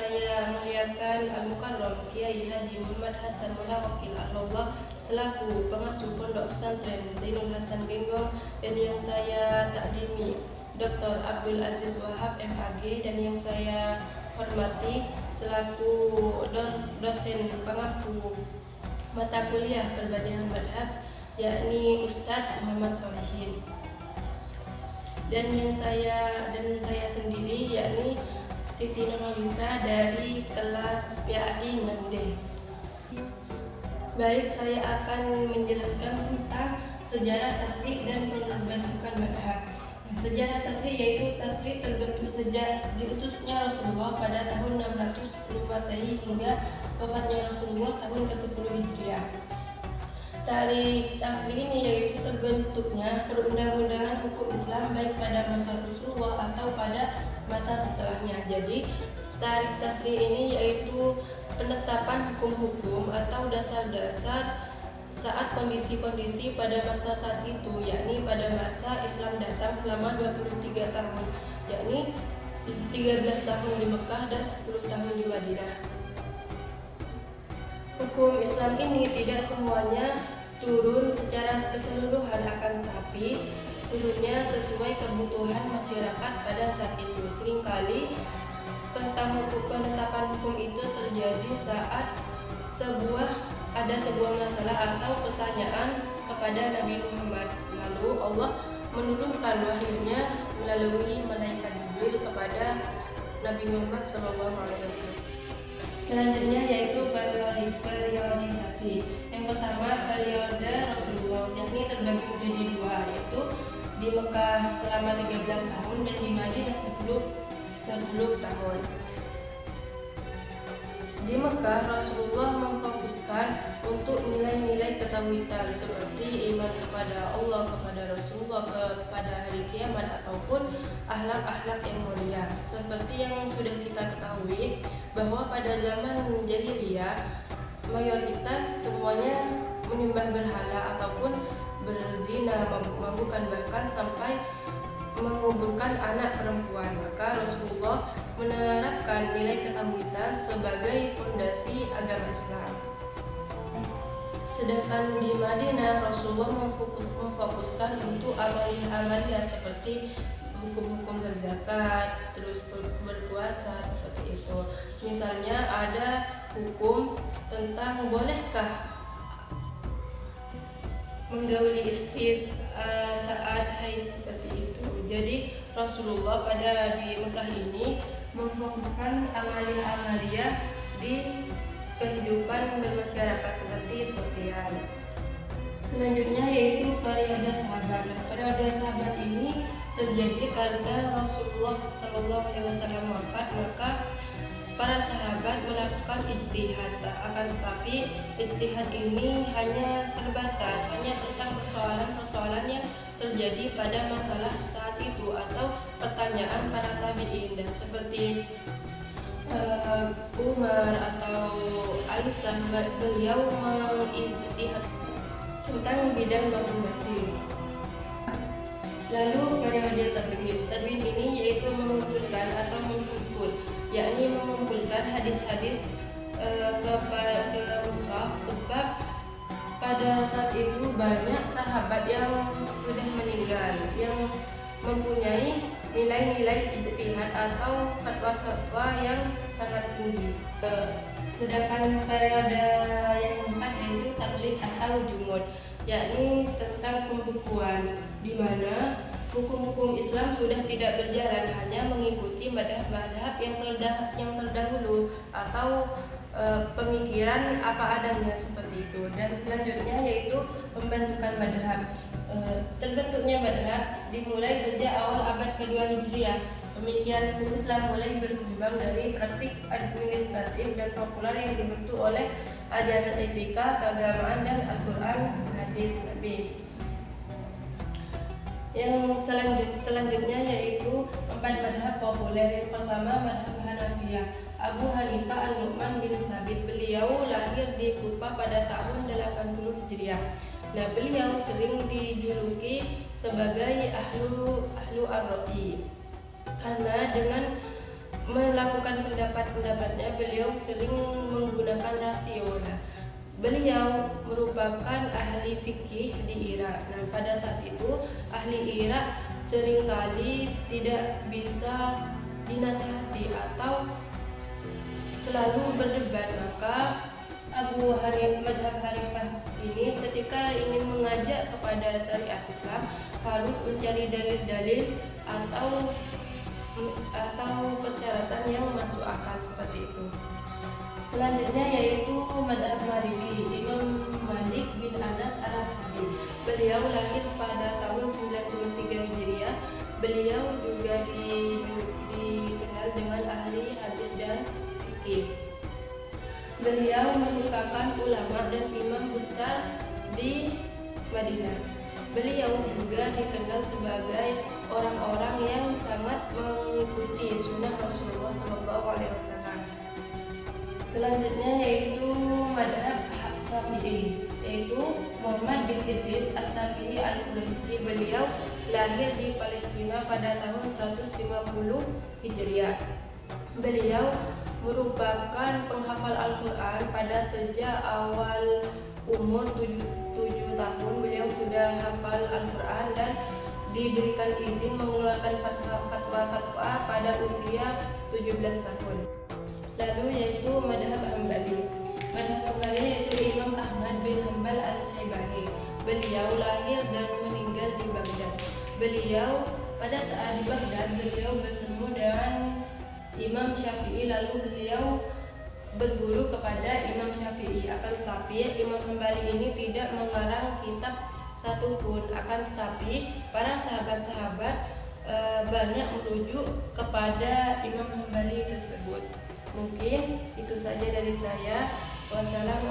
saya muliakan Al-Mukarram Kiai Haji Muhammad Hasan Mulawakil Allah selaku pengasuh Pondok Pesantren Zainul Hasan Genggong, dan yang saya takdimi Dr. Abdul Aziz Wahab MAG, dan yang saya hormati selaku dosen pengaku mata kuliah perbandingan madhab, yakni Ustadz Muhammad Solihin, dan saya sendiri yakni Siti Nurhaliza dari kelas PAD 6D. Baik, saya akan menjelaskan tentang sejarah tasrik dan pembentukan madhab. Sejarah tasrik yaitu tasrik terbentuk sejak diutusnya Rasulullah pada tahun 600 Masehi hingga wafatnya Rasulullah tahun ke-10 Hijriah. Tarik tasrik ini yaitu terbentuknya perundang-undangan hukum Islam baik pada masa Rasulullah atau pada masa setelahnya. Jadi tarik tasrik ini yaitu penetapan hukum-hukum atau dasar-dasar saat kondisi-kondisi pada masa saat itu, yakni pada masa Islam datang selama 23 tahun, yakni 13 tahun di Mekah dan 10 tahun di Madinah. Hukum Islam ini tidak semuanya turun secara keseluruhan, akan tetapi turunnya sesuai kebutuhan masyarakat pada saat itu. Seringkali penetapan hukum itu terjadi saat ada sebuah masalah atau pertanyaan kepada Nabi Muhammad. Lalu Allah menurunkan wahyunya melalui malaikat Jibril kepada Nabi Muhammad SAW. Selanjutnya yaitu periodisasi. Yang pertama periode Rasulullah, yakni terbagi menjadi dua, yaitu di Mekah selama 13 tahun dan di Madinah 10 tahun. Di Mekah Rasulullah memfokuskan untuk nilai-nilai ketauhidan seperti iman kepada Allah, kepada Rasulullah, kepada hari kiamat ataupun akhlak-akhlak yang mulia. Seperti yang sudah kita ketahui bahwa pada zaman jahiliyah mayoritas semuanya menyembah berhala ataupun berzina, memabukkan, bahkan sampai menguburkan anak perempuan. Maka Rasulullah menerapkan nilai ketauhidan sebagai fondasi agama Islam. Sedangkan di Madinah Rasulullah memfokuskan untuk amalia seperti hukum-hukum berzakat, terus berpuasa seperti itu. Misalnya ada hukum tentang bolehkah menggauli istri saat haid seperti itu. Jadi Rasulullah pada di Mekah ini memfokuskan amalia di kehidupan bermasyarakat seperti sosial. Selanjutnya yaitu periode sahabat. Periode sahabat ini terjadi karena Rasulullah SAW wafat, maka para sahabat melakukan ijtihad. Akan tetapi ijtihad ini hanya terbatas, hanya tentang persoalan-persoalan yang terjadi pada masalah saat itu atau pertanyaan para tabi'in, dan seperti Umar atau Aisyah, beliau mengijtihad tentang bidang masing-masing. Lalu periode tadwin ini yaitu mengumpulkan atau menghimpun, yakni mengumpulkan hadis-hadis ke mushaf, sebab pada saat itu banyak sahabat yang sudah meninggal yang mempunyai nilai-nilai ijtihad atau fatwa-fatwa yang sangat tinggi. Sedangkan periode yang keempat yaitu taklid atau jumud, yakni tentang pembukuan, di mana hukum-hukum Islam sudah tidak berjalan, hanya mengikuti madhab-madhab yang terdahulu atau pemikiran apa adanya seperti itu. Dan selanjutnya yaitu pembentukan madhab. Terbentuknya madhab dimulai sejak awal abad kedua Hijriah. Pemikiran hukum Islam mulai berkembang dari praktik administratif dan populer yang dibentuk oleh ajaran etika, keagamaan, dan Al-Quran, hadis Nabi. Yang selanjutnya yaitu 4 madhab populer. Yang pertama madhab Hanafiyah. Abu Hanifah An-Nu'man bin Thabit, beliau lahir di Kufah pada tahun 80 Hijriah. Nah, beliau sering dijuluki sebagai ahlu ar-ra'i karena dengan melakukan pendapat-pendapatnya, beliau sering menggunakan rasio. Nah, beliau merupakan ahli fikih di Irak. Nah, pada saat itu ahli Irak seringkali tidak bisa dinasihati atau selalu berdebat. Maka madhab Hanifah ini ketika ingin mengajak kepada syariat Islam harus mencari dalil-dalil atau persyaratan yang masuk akal seperti itu. Selanjutnya yaitu madhab Maliki, Imam Malik bin Anas al-Ashabi. Beliau lahir pada tahun 93 Hijriah. Beliau juga dikenal dengan ahli hadis dan fikih. Beliau merupakan ulama dan imam besar di Madinah. Beliau juga dikenal sebagai orang-orang yang sangat mengikuti sunnah Rasulullah SAW. Selanjutnya yaitu madhab Syafi'i, yaitu Muhammad bin Idris As-Syafi'i Al-Quraisy. Beliau lahir di Palestina pada tahun 150 Hijriah. Beliau merupakan penghafal Al-Quran. Pada sejak awal umur 7 tahun beliau sudah hafal Al-Quran dan diberikan izin mengeluarkan fatwa-fatwa pada usia 17 tahun. Lalu yaitu madhab Hambali. Madhab Hambali yaitu Imam Ahmad bin Hanbal al-Syaibani. Beliau lahir dan meninggal di Baghdad. Beliau pada saat di Baghdad beliau bertemu dengan Imam Syafi'i, lalu beliau berguru kepada Imam Syafi'i. Akan tetapi Imam Hambali ini tidak mengarang kitab satupun, akan tetapi para sahabat-sahabat banyak merujuk kepada Imam Hambali tersebut. Mungkin itu saja dari saya. Wassalamualaikum